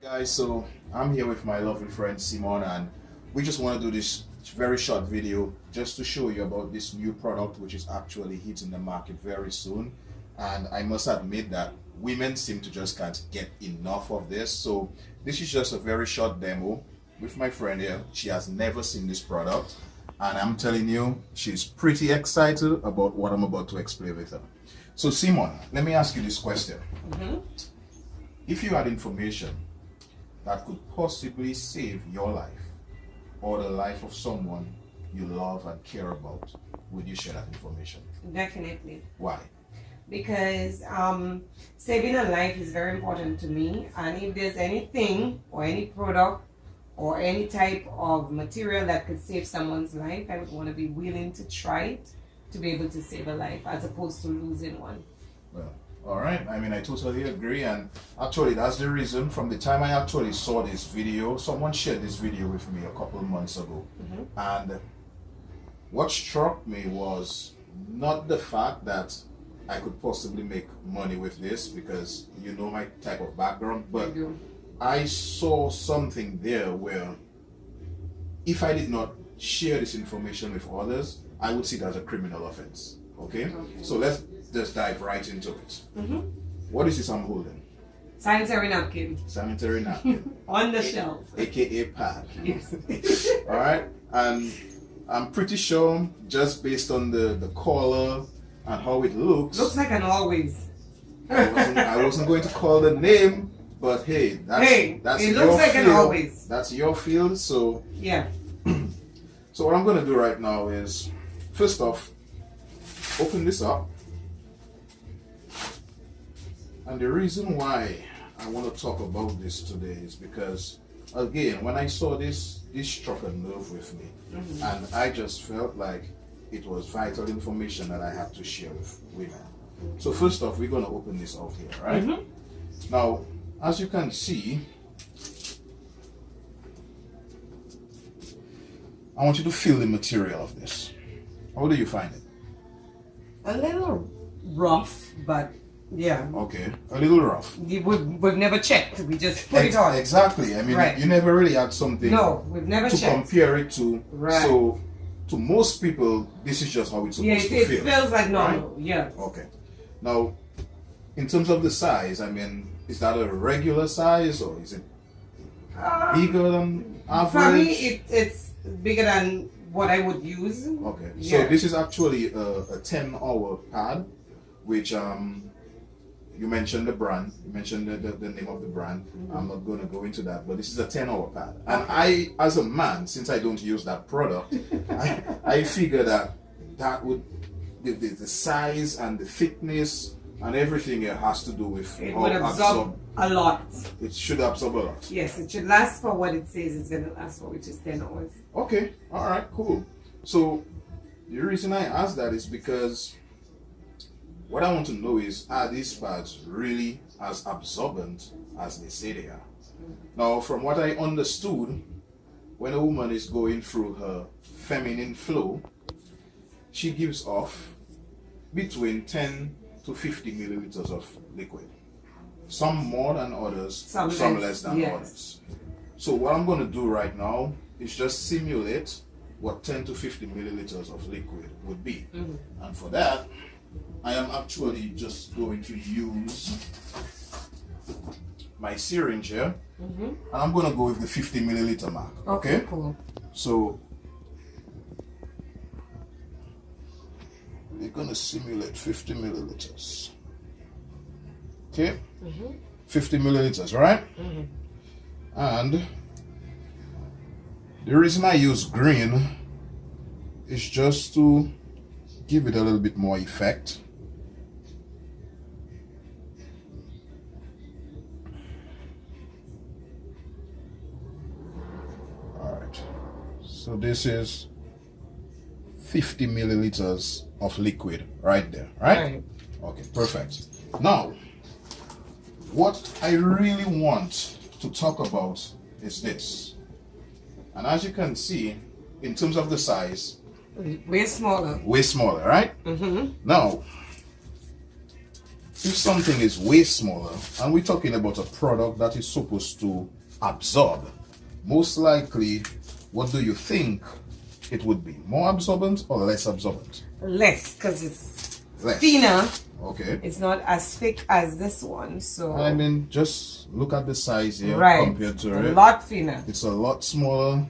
Guys, so I'm here with my lovely friend Simone, and we just want to do this very short video just to show you about this new product which is actually hitting the market very soon. And I must admit that women seem to just can't get enough of this, so this is just a very short demo with my friend here. She has never seen this product, and I'm telling you, she's pretty excited about what I'm about to explain with her. So Simone, let me ask you this question. If you had information that could possibly save your life or the life of someone you love and care about, would you share that information? Definitely. Why? Because saving a life is very important to me, and if there's anything or any product or any type of material that could save someone's life, I would want to be willing to try it to be able to save a life as opposed to losing one. Well, all right. I mean, I totally agree, and actually that's the reason. From the time I actually saw this video, someone shared this video with me a couple of months ago, and what struck me was not the fact that I could possibly make money with this, because you know my type of background, but I saw something there where if I did not share this information with others, I would see it as a criminal offense. Okay? So let's just dive right into it. What is this I'm holding? Sanitary napkin. Sanitary napkin. On the shelf. AKA pad. Yes. Alright? And I'm pretty sure, just based on the color and how it looks. Looks like an always. I wasn't going to call the name, but hey, that's it your looks like field. an always. That's your field, so yeah. So what I'm going to do right now is, first off, open this up. And the reason why I want to talk about this today is because, again, when I saw this struck a nerve with me. And I just felt like it was vital information that I had to share with women. So first off, we're going to open this out here, right? Now, as you can see, I want you to feel the material of this. How do you find it? A little rough, but yeah. Okay, a little rough. We've never checked. We just put it on. Exactly. I mean, you never really had something we've never to checked. compare it to. Right. So, to most people, this is just how it's supposed to feel. It feels like normal. Right? Yeah. Okay. Now, in terms of the size, I mean, is that a regular size, or is it bigger than average? For me, it's bigger than what I would use. Okay. Yeah. So this is actually a 10-hour pad, which you mentioned the brand, you mentioned the name of the brand. I'm not going to go into that, but this is a 10-hour pad. And I, as a man, since I don't use that product, I figure that would, the size and the thickness and everything here has to do with it how would absorb a lot. It should absorb a lot. Yes, it should last for what it says it's going to last for, which is 10 hours. Okay, all right, cool. So the reason I asked that is because what I want to know is, are these pads really as absorbent as they say they are? Now, from what I understood, when a woman is going through her feminine flow, she gives off between 10 to 50 milliliters of liquid. Some more than others, some less than others. So what I'm going to do right now is just simulate what 10 to 50 milliliters of liquid would be. And for that, I am actually just going to use my syringe here, and I'm going to go with the 50 milliliter mark. Okay, cool. So we're going to simulate 50 milliliters. Okay, 50 milliliters, right? And the reason I use green is just to give it a little bit more effect. Alright, so this is 50 milliliters of liquid right there, right? Okay, perfect. Now, what I really want to talk about is this. And as you can see, in terms of the size, way smaller. Way smaller, right? Now, if something is way smaller, and we're talking about a product that is supposed to absorb, most likely, what do you think it would be? More absorbent or less absorbent? Less, because it's Less. thinner. Okay. It's not as thick as this one, so I mean, just look at the size here right, compared to a it. lot thinner. It's a lot smaller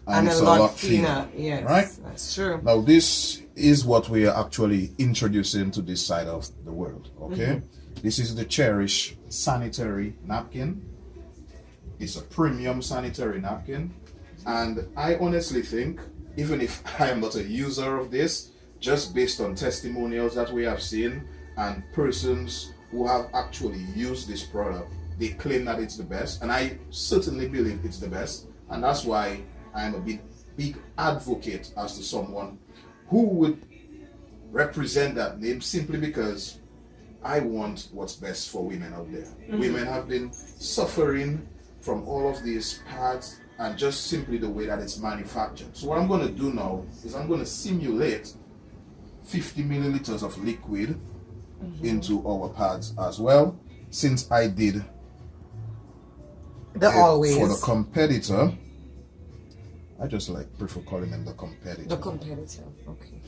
And it's a lot thinner. Yes, right? that's true. Now, this is what we are actually introducing to this side of the world. Okay, this is the Cherish Sanitary napkin. It's a premium sanitary napkin, and I honestly think, even if I am not a user of this, just based on testimonials that we have seen and persons who have actually used this product, they claim that it's the best, and I certainly believe it's the best, and that's why I'm a big advocate as to someone who would represent that name, simply because I want what's best for women out there. Women have been suffering from all of these pads and just simply the way that it's manufactured. So what I'm going to do now is I'm going to simulate 50 milliliters of liquid into our pads as well, since I did The always. for the competitor. I just prefer calling them the competitor. The competitor. Okay.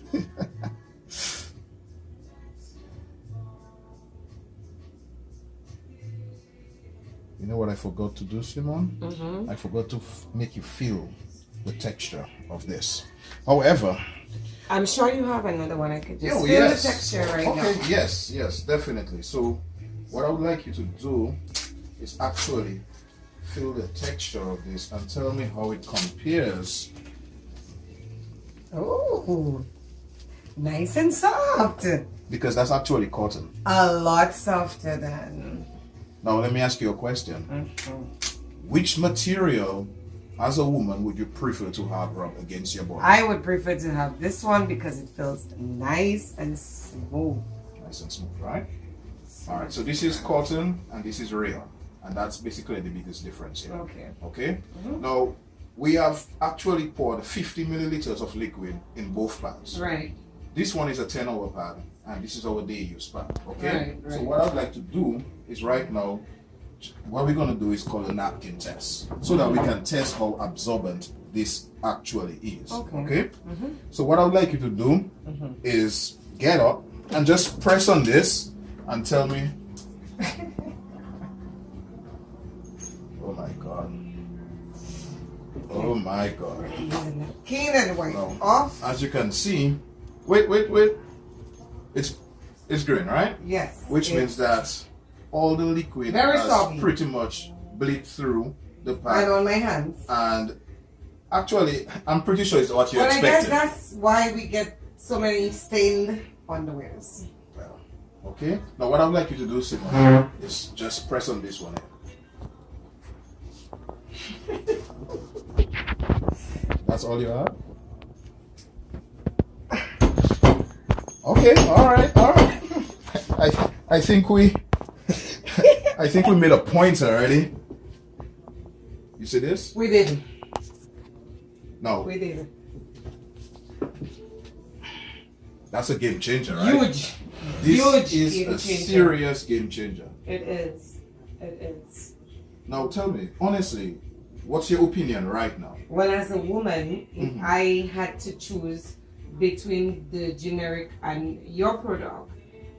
You know what I forgot to do, Simone? I forgot to make you feel the texture of this. However, I'm sure you have another one. I could just feel yes. the texture right now. Okay, yes, definitely. So what I would like you to do is actually feel the texture of this and tell me how it compares. Oh, nice and soft. Because that's actually cotton. A lot softer than. Now let me ask you a question. Which material, as a woman, would you prefer to have rubbed against your body? I would prefer to have this one because it feels nice and smooth. Nice and smooth, right? Alright, so this is cotton and this is rayon. And that's basically the biggest difference here. Okay? Now, we have actually poured 50 milliliters of liquid in both pads. Right. This one is a 10-hour pad, and this is our day use pad. Okay? Right. So what I'd like to do is right now, what we're going to do is called a napkin test, so that we can test how absorbent this actually is. Okay? So what I would like you to do is get up and just press on this and tell me. Oh my God. Oh my God. Napkin and wipe off. As you can see, wait. It's green, right? Yes. Which means that all the liquid Very has soggy. pretty much bleed through the pad. And on my hands. And actually, I'm pretty sure it's what you But I guess expected. that's why we get so many stained underwears. Well, okay. Now what I'd like you to do, Simone, is just press on this one. That's all you have? Okay, all right. I think we made a point already. You see this? We did. No. We did. That's a game changer, right? Huge. This Huge is game a changer. serious game changer. It is. It is. Now tell me, honestly, what's your opinion right now? Well, as a woman, if I had to choose between the generic and your product,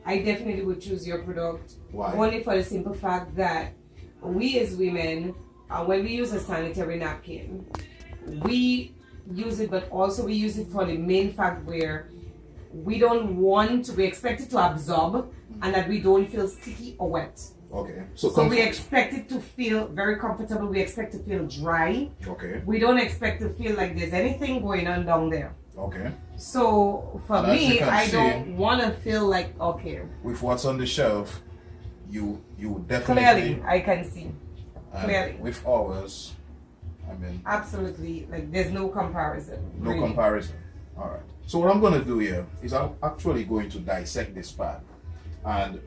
I definitely would choose your product. Why? Only for the simple fact that we as women, when we use a sanitary napkin, we use it, but also we use it for the main fact where we don't want to, we expect it to absorb and that we don't feel sticky or wet. Okay. So we expect it to feel very comfortable. We expect to feel dry. Okay. We don't expect to feel like there's anything going on down there. Okay. So for And as you me, can I see, don't want to feel like, okay. With what's on the shelf, you definitely Clearly, I can see. Clearly. With ours, I mean, Absolutely. Like there's no comparison. no really. comparison. All right. So what I'm going to do here is I'm actually going to dissect this pad and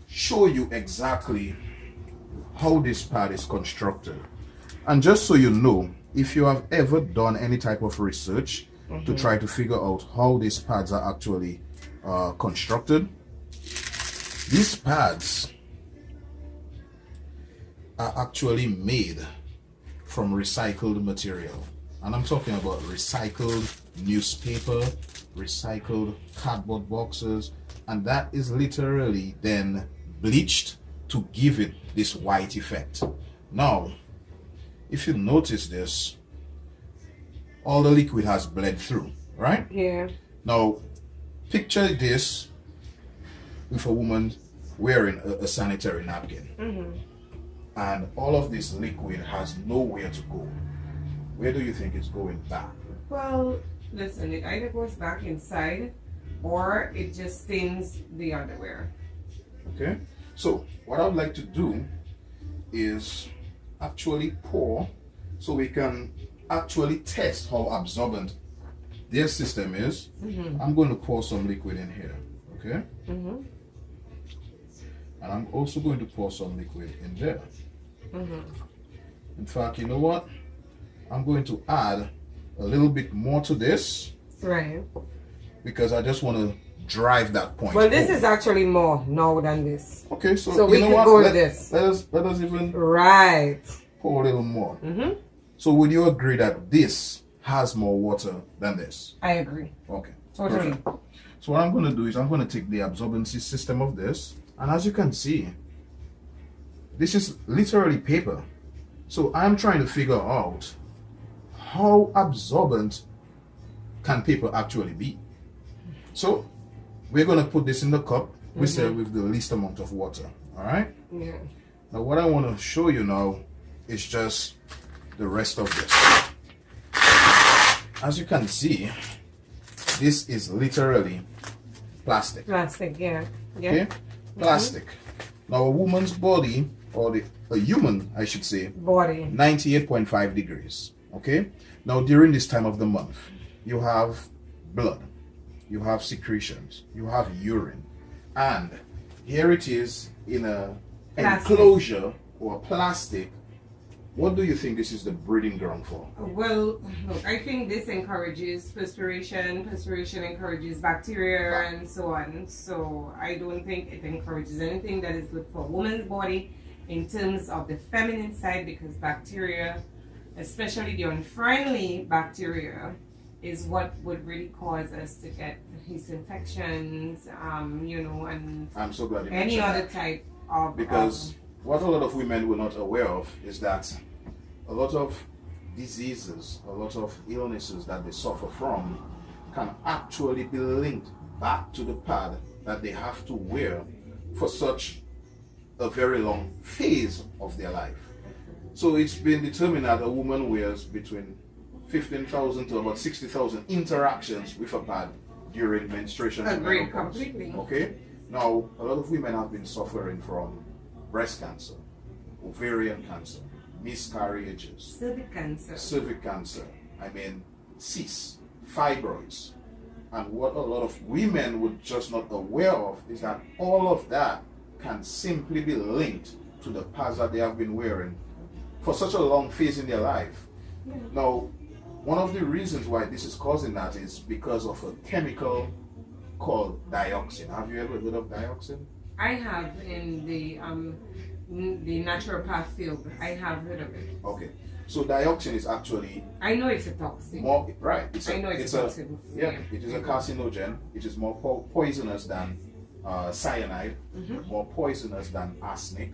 show you exactly how this pad is constructed. And just so you know, if you have ever done any type of research to try to figure out how these pads are actually constructed, these pads are actually made from recycled material. And I'm talking about recycled newspaper, recycled cardboard boxes, and that is literally then bleached to give it this white effect. Now, if you notice this, all the liquid has bled through, right? Yeah. Now, picture this with a woman wearing a sanitary napkin. And all of this liquid has nowhere to go. Where do you think it's going back? Well, listen, it either goes back inside or it just stains the underwear. Okay, so what I would like to do is actually pour so we can actually test how absorbent their system is. I'm going to pour some liquid in here, okay? And I'm also going to pour some liquid in there. In fact, you know what? I'm going to add a little bit more to this. Right. Because I just want to drive that point. Well, this is actually more now than this. Okay, so we you know could what? go with this. Let us even Right. pour a little more. So would you agree that this has more water than this? I agree. Okay. Totally. Perfect. So what I'm going to do is I'm going to take the absorbency system of this, and as you can see, this is literally paper. So I'm trying to figure out how absorbent can paper actually be. So we're going to put this in the cup. We say with the least amount of water. All right. Yeah. Now what I want to show you now is just the rest of this. As you can see, this is literally plastic. Plastic, yeah. Okay, plastic. Now a woman's body, or a human, I should say, Body. 98.5 degrees. Okay. Now during this time of the month, you have blood, you have secretions, you have urine, and here it is in a enclosure or plastic. What do you think this is the breeding ground for? Well, look, I think this encourages perspiration. Perspiration encourages bacteria and so on. So I don't think it encourages anything that is good for a woman's body in terms of the feminine side, because bacteria, especially the unfriendly bacteria, is what would really cause us to get yeast infections, you know, and I'm so glad you any mentioned other that. type of... Because what a lot of women were not aware of is that a lot of diseases, a lot of illnesses that they suffer from can actually be linked back to the pad that they have to wear for such a very long phase of their life. So it's been determined that a woman wears between 15,000 to about 60,000 interactions with a pad during menstruation. Agreed, completely. Okay? Now, a lot of women have been suffering from breast cancer, ovarian cancer, miscarriages, cervic cancer, cysts, fibroids. And what a lot of women would just not aware of is that all of that can simply be linked to the pads that they have been wearing for such a long phase in their life. Now, one of the reasons why this is causing that is because of a chemical called dioxin. Have you ever heard of dioxin? I have in the naturopath field. I have heard of it. Okay. So dioxin is actually... I know it's a toxin. More, right. I know it's a toxin. Yeah, it is a carcinogen. It is more poisonous than cyanide, more poisonous than arsenic.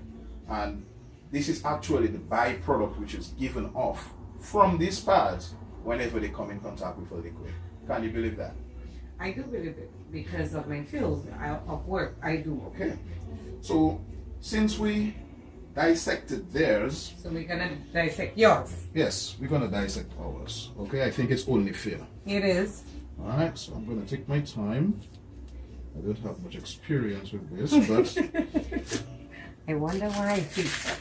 And this is actually the byproduct which is given off from these pads whenever they come in contact with a liquid. Can you believe that? I do believe it because of my field of work. I do. Okay. So since we dissected theirs, so we're gonna dissect yours. Yes, we're gonna dissect ours. Okay, I think it's only fair. It is. Alright, so I'm gonna take my time. I don't have much experience with this, but I wonder why, Fitz.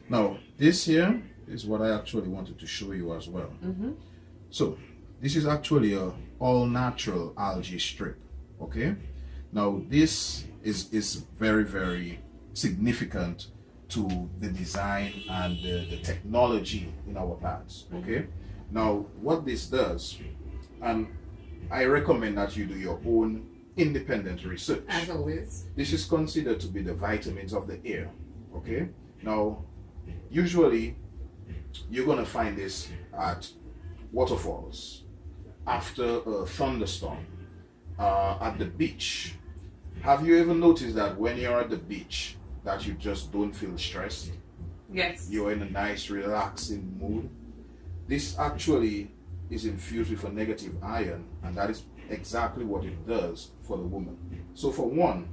Now, this here is what I actually wanted to show you as well. So, this is actually a all-natural algae strip. Okay. Now, this is very, very significant to the design and the technology in our pads. Okay. Now, what this does, and I recommend that you do your own independent research. As always. This is considered to be the vitamins of the air. Okay. Now, usually you're gonna find this at waterfalls, after a thunderstorm, at the beach. Have you ever noticed that when you're at the beach, that you just don't feel stressed? Yes. You're in a nice, relaxing mood. This actually is infused with a negative ion, and that is exactly what it does for the woman. So, for one,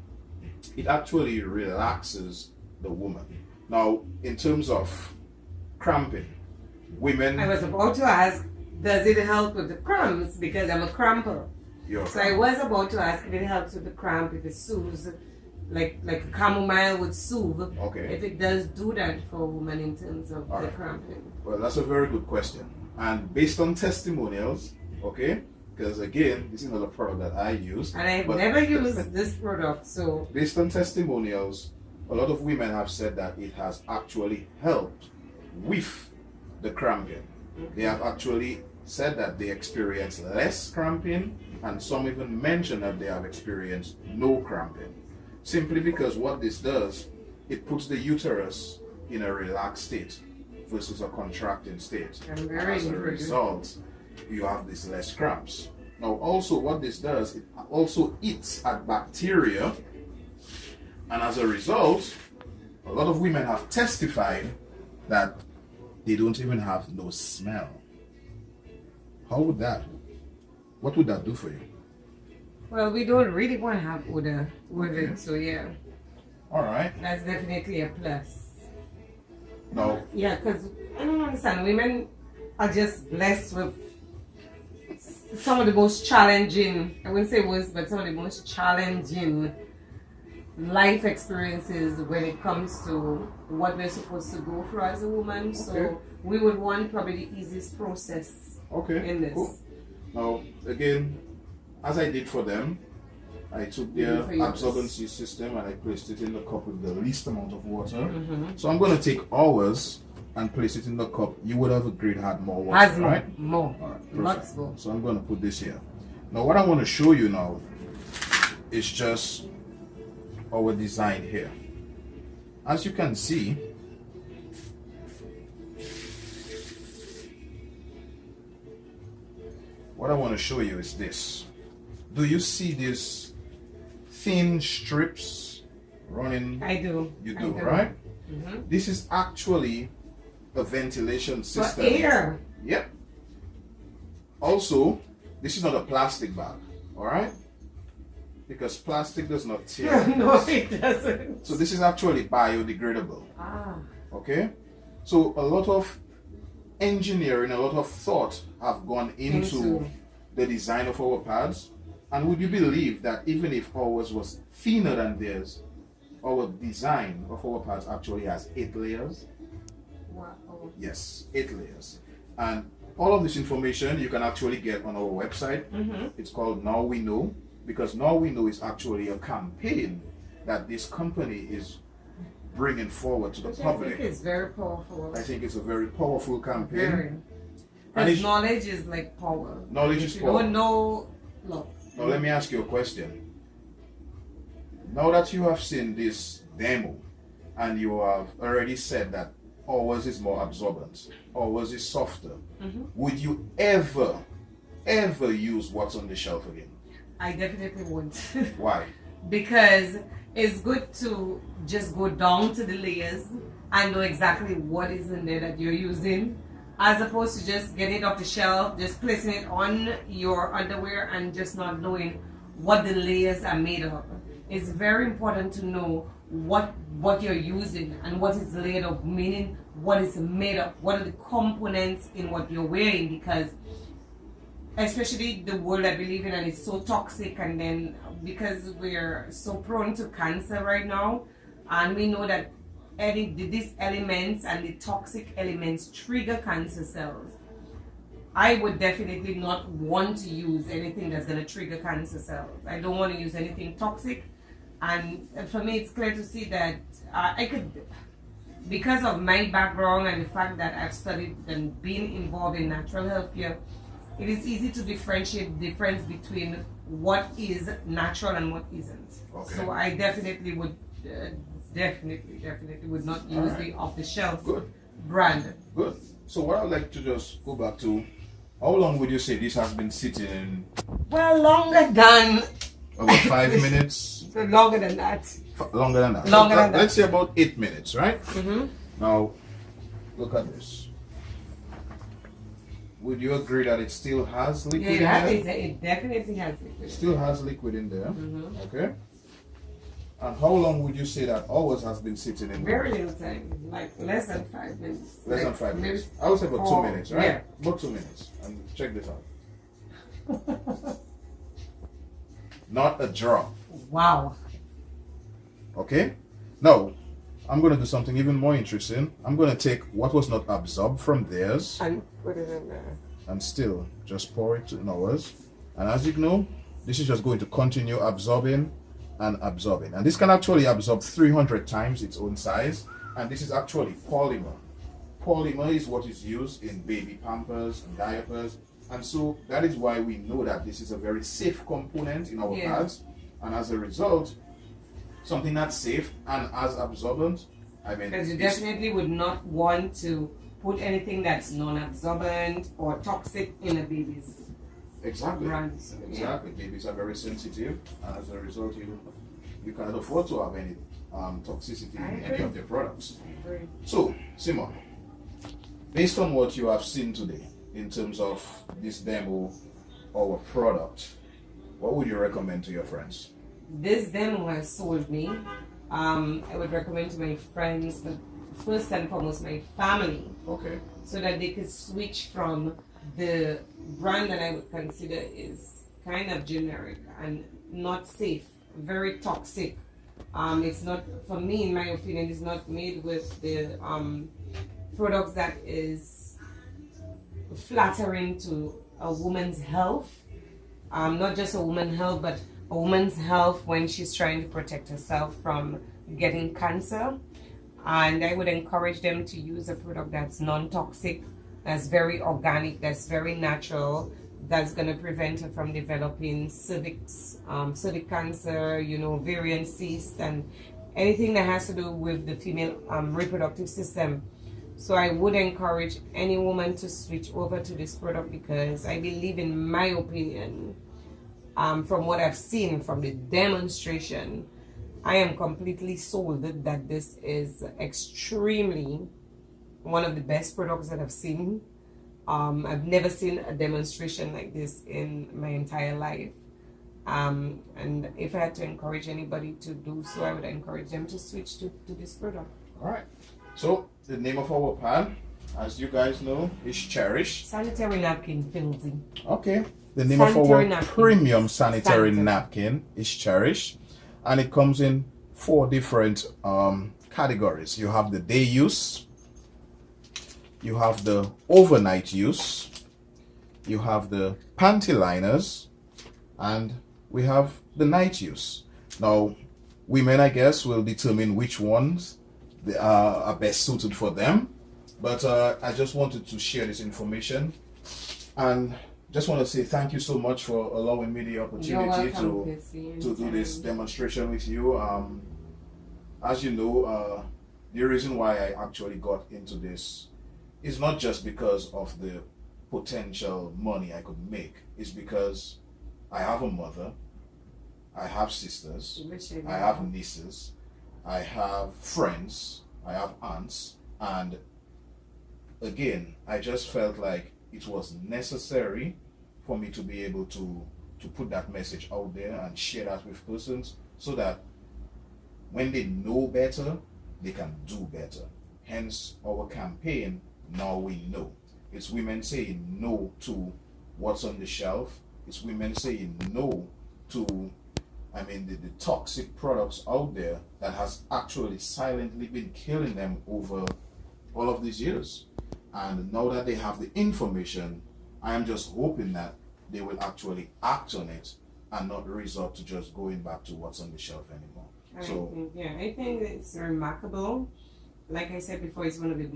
it actually relaxes the woman. Now, in terms of cramping, women. I was about to ask, does it help with the cramps? Because I'm a cramper. So I was about to ask if it helps with the cramp, if it soothes, like a chamomile would soothe. Okay. If it does do that for a woman in terms of the cramping. Well, that's a very good question. And based on testimonials, okay, because again, this is not a product that I use. And I've never used this product, so. Based on testimonials, a lot of women have said that it has actually helped with the cramping. They have actually said that they experience less cramping, and some even mention that they have experienced no cramping. Simply because what this does, it puts the uterus in a relaxed state versus a contracting state. As a result, you have this less cramps. Now, also what this does, it also eats at bacteria, and as a result, a lot of women have testified that they don't even have no smell. How would that? What would that do for you? Well, we don't really want to have odor with it, so yeah. All right. That's definitely a plus. No. Yeah, because I don't understand. Women are just blessed with some of the most challenging, I wouldn't say worst, but some of the most challenging life experiences when it comes to what we're supposed to go through as a woman. Okay. So we would want probably the easiest process in this. Cool. Now, again, as I did for them, I took their absorbency system and I placed it in the cup with the least amount of water. Mm-hmm. So I'm going to take ours and place it in the cup. You would have agreed had more water, has right? More. All right, lots more. So I'm going to put this here. Now, what I want to show you now is just our design here. As you can see, what I want to show you is this. Do you see these thin strips running? I do. You do, right? Mm-hmm. This is actually a ventilation system. For air. Yep. Also, this is not a plastic bag, all right? Because plastic does not tear. No, it doesn't. So this is actually biodegradable. Okay? So a lot of engineering, a lot of thought have gone into the design of our pads. And would you believe that even if ours was thinner than theirs, our design of our pads actually has 8 layers? Wow. Yes, 8 layers. And all of this information you can actually get on our website. Mm-hmm. It's called Now We Know, because Now We Know is actually a campaign that this company is bringing forward to the public. I think it's very powerful. I think it's a very powerful campaign. Very. Because knowledge is like power. Knowledge is power. You don't know, look. Now let me ask you a question. Now that you have seen this demo and you have already said that ours is more absorbent, ours is softer, would you ever use what's on the shelf again? I definitely won't. Why? Because it's good to just go down to the layers and know exactly what is in there that you're using, as opposed to just getting it off the shelf, just placing it on your underwear and just not knowing what the layers are made of. It's very important to know what you're using and what is laid of, meaning what is made of, what are the components in what you're wearing, because especially the world I believe in, and it's so toxic, and then because we're so prone to cancer right now, and we know that these elements and the toxic elements trigger cancer cells. I would definitely not want to use anything that's going to trigger cancer cells. I don't want to use anything toxic, and for me it's clear to see that I could, because of my background and the fact that I've studied and been involved in natural health care, it is easy to differentiate the difference between what is natural and what isn't. Okay. So I definitely would definitely would not use Alright. the off-the-shelf Good. brand. Good. So what I'd like to just go back to, how long would you say this has been sitting in? Well, longer than About 5 minutes? longer than that. Longer than that. Longer than that. Let's say about 8 minutes, right? Mm-hmm. Now, look at this. Would you agree that it still has liquid in there? It definitely has liquid. It still has liquid in there. Mm-hmm. Okay. And how long would you say that ours has been sitting in there? Very little time, like less than 5 minutes. Less than Like 5 minutes. maybe I would say about 2 minutes, right? Yeah. About 2 minutes. And check this out. Not a drop. Wow. Okay? Now, I'm going to do something even more interesting. I'm going to take what was not absorbed from theirs And put it in there. and still just pour it in ours. And as you know, this is just going to continue absorbing and absorbing. And this can actually absorb 300 times its own size. And this is actually polymer. Polymer is what is used in baby pampers and diapers. And so that is why we know that this is a very safe component in our pads. And as a result, something that's safe and as absorbent, I mean, Because you definitely would not want to put anything that's non-absorbent or toxic in a baby's exactly. brand. So, yeah. Exactly. Babies are very sensitive, and as a result, you cannot afford to have any toxicity I in any agree. of their products. I agree. So, Simone, based on what you have seen today in terms of this demo or product, what would you recommend to your friends? This demo has sold me. I would recommend to my friends, but first and foremost my family, Okay. so that they could switch from the brand that I would consider is kind of generic and not safe, very toxic. It's not, for me, in my opinion, it's not made with the products that is flattering to a woman's health. Not just a woman's health, but a woman's health when she's trying to protect herself from getting cancer. And I would encourage them to use a product that's non-toxic, that's very organic, that's very natural, that's going to prevent her from developing cervix cancer, ovarian cyst, and anything that has to do with the female reproductive system. So I would encourage any woman to switch over to this product, because I believe, in my opinion, from what I've seen from the demonstration, I am completely sold that this is extremely one of the best products that I've seen. I've never seen a demonstration like this in my entire life. And if I had to encourage anybody to do so, I would encourage them to switch to this product. All right. So the name of our pad, as you guys know, is Cherish. Sanitary napkin filthy. Okay. The name Sanitary of our napkin. premium sanitary Sanitary. napkin is Cherish, and it comes in 4 different categories. You have the day use, you have the overnight use, you have the panty liners, and we have the night use. Now, women, I guess, will determine which ones are best suited for them. But I just wanted to share this information, and just want to say thank you so much for allowing me the opportunity to do this demonstration with you. As you know, the reason why I actually got into this is not just because of the potential money I could make. It's because I have a mother, I have sisters, I have nieces, I have friends, I have aunts, and again, I just felt like it was necessary for me to be able to put that message out there and share that with persons, so that when they know better, they can do better. Hence our campaign, Now We Know. It's women saying no to what's on the shelf. It's women saying no to, the toxic products out there that has actually silently been killing them over all of these years. And now that they have the information, I am just hoping that they will actually act on it and not resort to just going back to what's on the shelf anymore. I think it's remarkable. Like I said before, it's one of the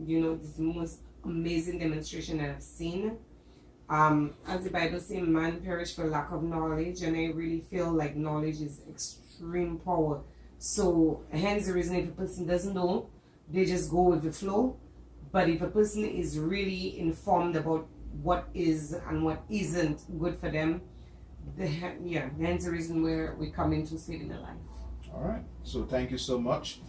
this most amazing demonstration that I've seen. As the Bible says, man perish for lack of knowledge, and I really feel like knowledge is extreme power. So hence the reason if a person doesn't know, they just go with the flow. But if a person is really informed about what is and what isn't good for them, hence the reason where we come into saving a life. All right. So thank you so much.